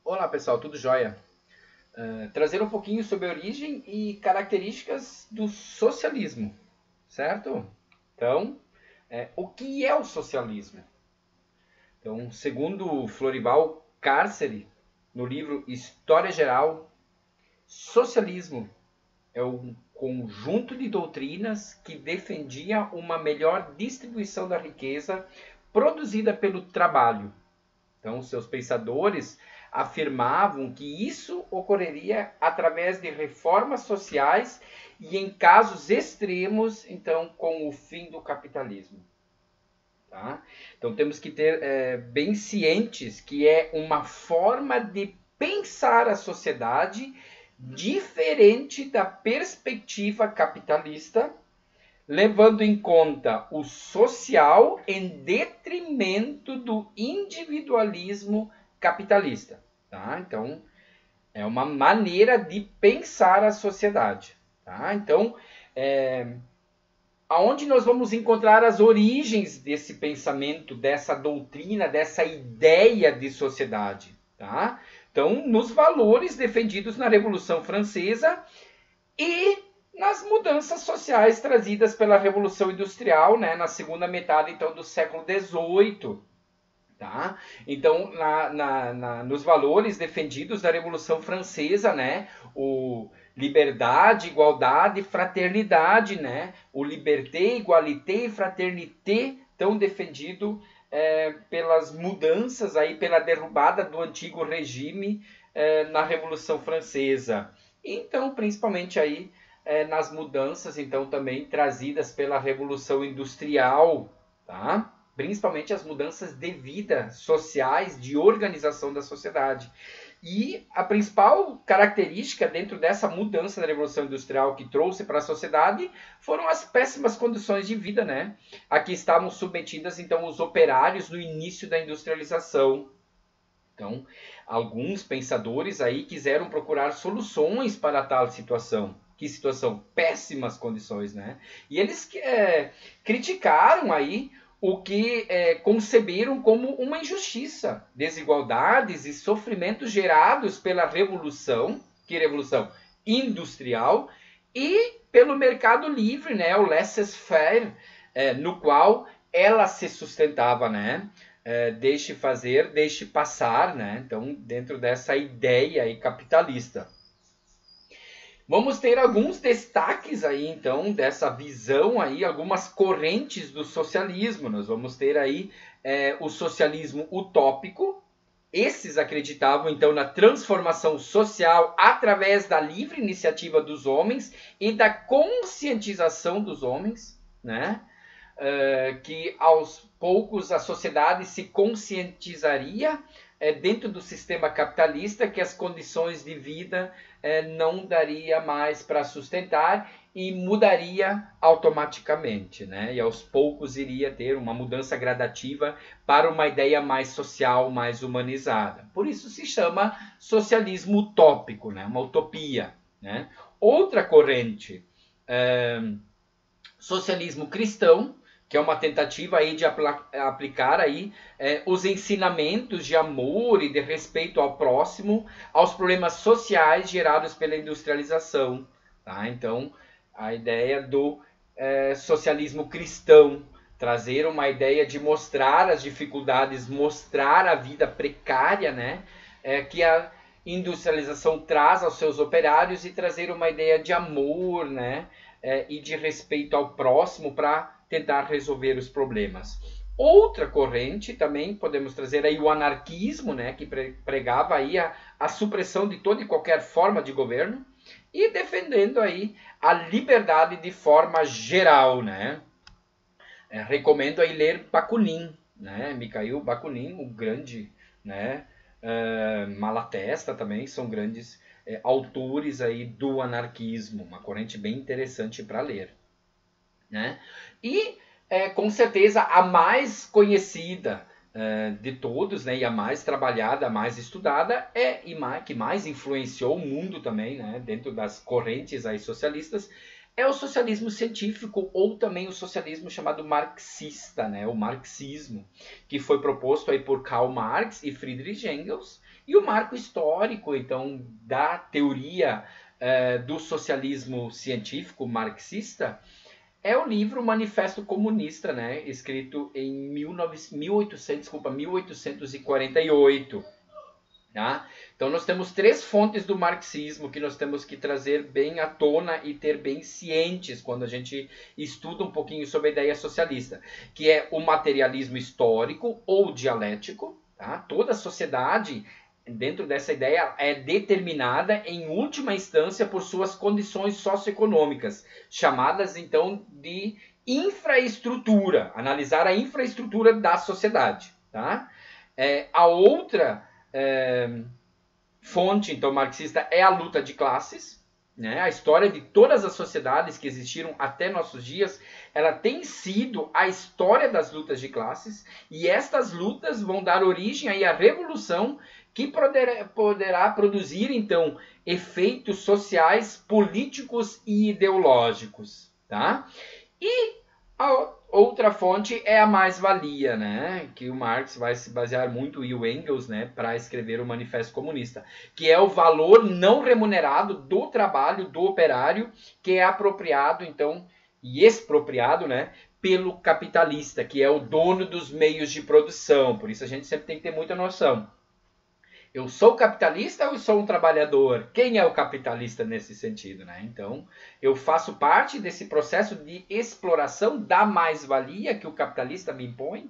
Olá pessoal, tudo jóia? Trazer um pouquinho sobre a origem e características do socialismo, certo? Então, o que é o socialismo? Então, segundo Florival Cárcere, no livro História Geral, socialismo é um conjunto de doutrinas que defendia uma melhor distribuição da riqueza produzida pelo trabalho. Então, seus pensadores afirmavam que isso ocorreria através de reformas sociais e, em casos extremos, então, com o fim do capitalismo. Tá? Então, temos que ter bem cientes que é uma forma de pensar a sociedade diferente da perspectiva capitalista, levando em conta o social em detrimento do individualismo capitalista. Tá? Então, é uma maneira de pensar a sociedade. Tá? Então, aonde nós vamos encontrar as origens desse pensamento, dessa doutrina, dessa ideia de sociedade? Tá? Então, nos valores defendidos na Revolução Francesa e nas mudanças sociais trazidas pela Revolução Industrial, né, na segunda metade então, do século XVIII. Tá? Então, nos valores defendidos da Revolução Francesa, né, o liberdade, igualdade, fraternidade, né, o liberté, igualité e fraternité, tão defendido pelas mudanças, aí, pela derrubada do antigo regime na Revolução Francesa. Então, principalmente aí, nas mudanças então também trazidas pela Revolução Industrial, tá? Principalmente as mudanças de vida sociais, de organização da sociedade. E a principal característica dentro dessa mudança da Revolução Industrial que trouxe para a sociedade foram as péssimas condições de vida, né? A que estavam submetidas então os operários no início da industrialização. Então, alguns pensadores aí quiseram procurar soluções para tal situação. Que situação? Péssimas condições, né? E eles criticaram aí o que conceberam como uma injustiça, desigualdades e sofrimentos gerados pela revolução, que revolução industrial, e pelo mercado livre, né, o laissez-faire, no qual ela se sustentava, né? Deixe fazer, deixe passar, né? Então, dentro dessa ideia aí capitalista. Vamos ter alguns destaques aí, então, dessa visão aí, algumas correntes do socialismo. Nós vamos ter aí o socialismo utópico. Esses acreditavam, então, na transformação social através da livre iniciativa dos homens e da conscientização dos homens, né? Que aos poucos a sociedade se conscientizaria dentro do sistema capitalista, que as condições de vida não daria mais para sustentar e mudaria automaticamente, né? E aos poucos iria ter uma mudança gradativa para uma ideia mais social, mais humanizada. Por isso se chama socialismo utópico, né? Uma utopia, né? Outra corrente, socialismo cristão, que é uma tentativa aí de aplicar aí, os ensinamentos de amor e de respeito ao próximo aos problemas sociais gerados pela industrialização. Tá? Então, a ideia do socialismo cristão, trazer uma ideia de mostrar as dificuldades, mostrar a vida precária, né? Que a industrialização traz aos seus operários e trazer uma ideia de amor, né? E de respeito ao próximo para tentar resolver os problemas. Outra corrente também podemos trazer aí o anarquismo, né, que pregava aí a supressão de toda e qualquer forma de governo e defendendo aí a liberdade de forma geral, né? Recomendo aí ler Bakunin, né? Mikhail Bakunin, o grande, né? Malatesta também são grandes autores aí do anarquismo, uma corrente bem interessante para ler. Né? E, com certeza, a mais conhecida de todos, né, e a mais trabalhada, a mais estudada, que mais influenciou o mundo também, né, dentro das correntes aí socialistas, é o socialismo científico ou também o socialismo chamado marxista, né? O marxismo, que foi proposto aí por Karl Marx e Friedrich Engels, e o marco histórico, então, da teoria do socialismo científico marxista é o livro Manifesto Comunista, né? Escrito em 1848. Tá? Então nós temos três fontes do marxismo que nós temos que trazer bem à tona e ter bem cientes quando a gente estuda um pouquinho sobre a ideia socialista, que é o materialismo histórico ou dialético. Tá? Toda a sociedade, dentro dessa ideia, é determinada em última instância por suas condições socioeconômicas, chamadas então de infraestrutura, analisar a infraestrutura da sociedade. Tá? A outra fonte, então, marxista é a luta de classes, né? A história de todas as sociedades que existiram até nossos dias, ela tem sido a história das lutas de classes, e estas lutas vão dar origem aí à revolução que poderá produzir, então, efeitos sociais, políticos e ideológicos, tá? E a outra fonte é a mais-valia, né? Que o Marx vai se basear muito, e o Engels, né, para escrever o Manifesto Comunista, que é o valor não remunerado do trabalho do operário, que é apropriado, então, e expropriado, né, pelo capitalista, que é o dono dos meios de produção. Por isso a gente sempre tem que ter muita noção. Eu sou capitalista ou eu sou um trabalhador? Quem é o capitalista nesse sentido, né? Então, eu faço parte desse processo de exploração da mais-valia que o capitalista me impõe,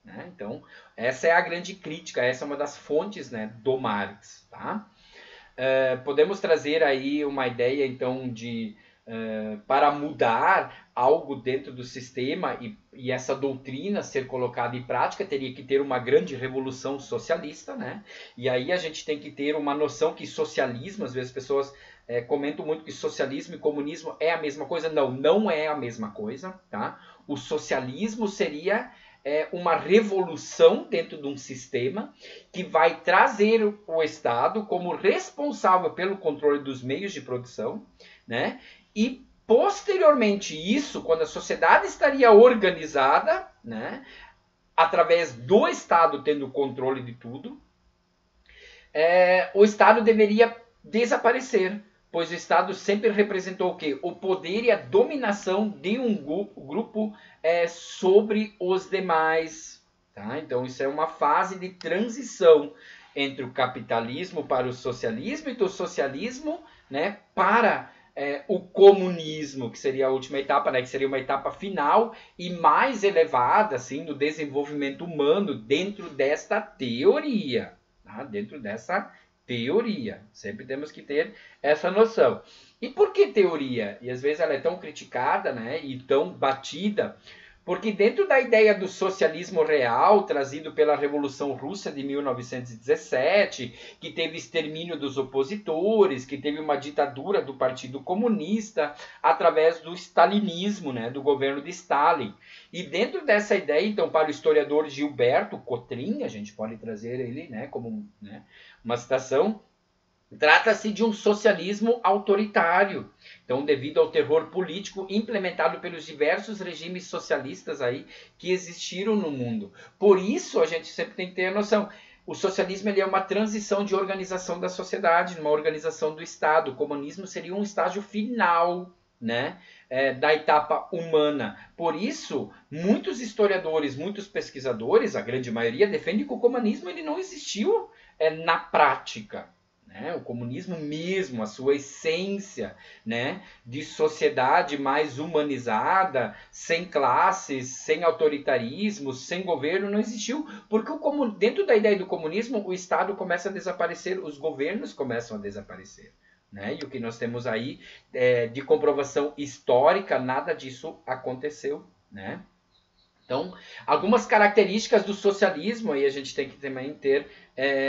né? Então, essa é a grande crítica, essa é uma das fontes, né, do Marx, tá? Podemos trazer aí uma ideia, então, de para mudar algo dentro do sistema e essa doutrina ser colocada em prática, teria que ter uma grande revolução socialista, né? E aí a gente tem que ter uma noção que socialismo, às vezes as pessoas comentam muito que socialismo e comunismo é a mesma coisa. Não, não é a mesma coisa, tá? O socialismo seria uma revolução dentro de um sistema que vai trazer o Estado como responsável pelo controle dos meios de produção, né? E posteriormente isso, quando a sociedade estaria organizada, né, através do Estado tendo o controle de tudo, o Estado deveria desaparecer, pois o Estado sempre representou o quê? O poder e a dominação de um grupo sobre os demais. Tá? Então isso é uma fase de transição entre o capitalismo para o socialismo e do socialismo, né, para o comunismo, que seria a última etapa, né, que seria uma etapa final e mais elevada assim, do desenvolvimento humano dentro desta teoria. Tá? Dentro dessa teoria. Sempre temos que ter essa noção. E por que teoria? E às vezes ela é tão criticada, né, e tão batida, porque dentro da ideia do socialismo real, trazido pela Revolução Russa de 1917, que teve extermínio dos opositores, que teve uma ditadura do Partido Comunista, através do stalinismo, né, do governo de Stalin. E dentro dessa ideia, então, para o historiador Gilberto Cotrim, a gente pode trazer ele, né, como, né, uma citação, trata-se de um socialismo autoritário. Então, devido ao terror político implementado pelos diversos regimes socialistas aí que existiram no mundo. Por isso, a gente sempre tem que ter a noção. O socialismo ele é uma transição de organização da sociedade, uma organização do Estado. O comunismo seria um estágio final, né, da etapa humana. Por isso, muitos historiadores, muitos pesquisadores, a grande maioria, defendem que o comunismo ele não existiu na prática. O comunismo mesmo, a sua essência, né, de sociedade mais humanizada, sem classes, sem autoritarismo, sem governo, não existiu. Porque dentro da ideia do comunismo, o Estado começa a desaparecer, os governos começam a desaparecer. Né? E o que nós temos aí de comprovação histórica, nada disso aconteceu. Né? Então, algumas características do socialismo, aí a gente tem que também ter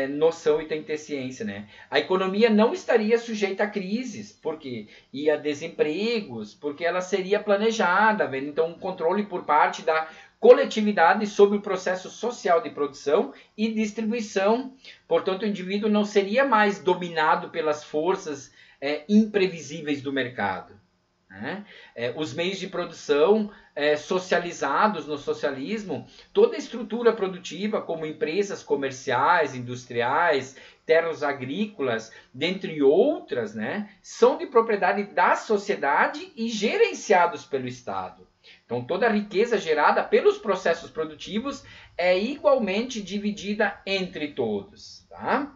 noção e tem que ter ciência. Né? A economia não estaria sujeita a crises, porque ia desempregos, porque ela seria planejada, vendo? Então um controle por parte da coletividade sobre o processo social de produção e distribuição. Portanto, o indivíduo não seria mais dominado pelas forças imprevisíveis do mercado. né? Os meios de produção socializados no socialismo, toda a estrutura produtiva, como empresas comerciais, industriais, terras agrícolas, dentre outras, né, são de propriedade da sociedade e gerenciados pelo Estado. Então, toda a riqueza gerada pelos processos produtivos é igualmente dividida entre todos. Tá?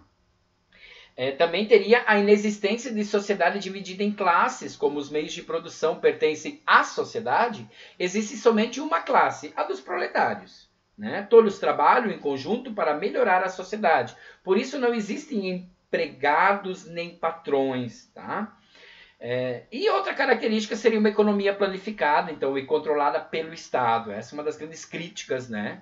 Também teria a inexistência de sociedade dividida em classes, como os meios de produção pertencem à sociedade, existe somente uma classe, a dos proletários. Né? Todos trabalham em conjunto para melhorar a sociedade. Por isso não existem empregados nem patrões. Tá? E outra característica seria uma economia planificada, então, e controlada pelo Estado. Essa é uma das grandes críticas, né?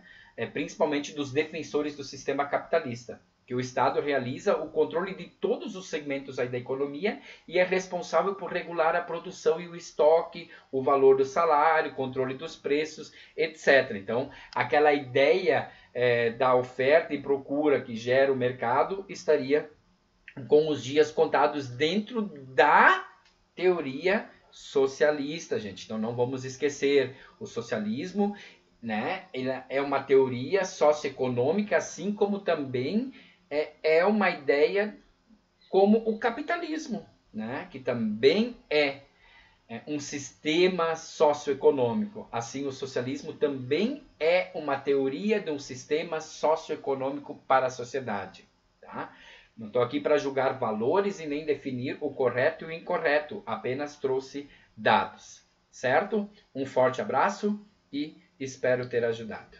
Principalmente dos defensores do sistema capitalista, que o Estado realiza o controle de todos os segmentos aí da economia e é responsável por regular a produção e o estoque, o valor do salário, controle dos preços, etc. Então, aquela ideia da oferta e procura que gera o mercado estaria com os dias contados dentro da teoria socialista, gente. Então, não vamos esquecer, o socialismo, né, ele é uma teoria socioeconômica, assim como também é uma ideia como o capitalismo, né? Que também é um sistema socioeconômico. Assim, o socialismo também é uma teoria de um sistema socioeconômico para a sociedade. Tá? Não estou aqui para julgar valores e nem definir o correto e o incorreto, apenas trouxe dados. Certo? Um forte abraço e espero ter ajudado.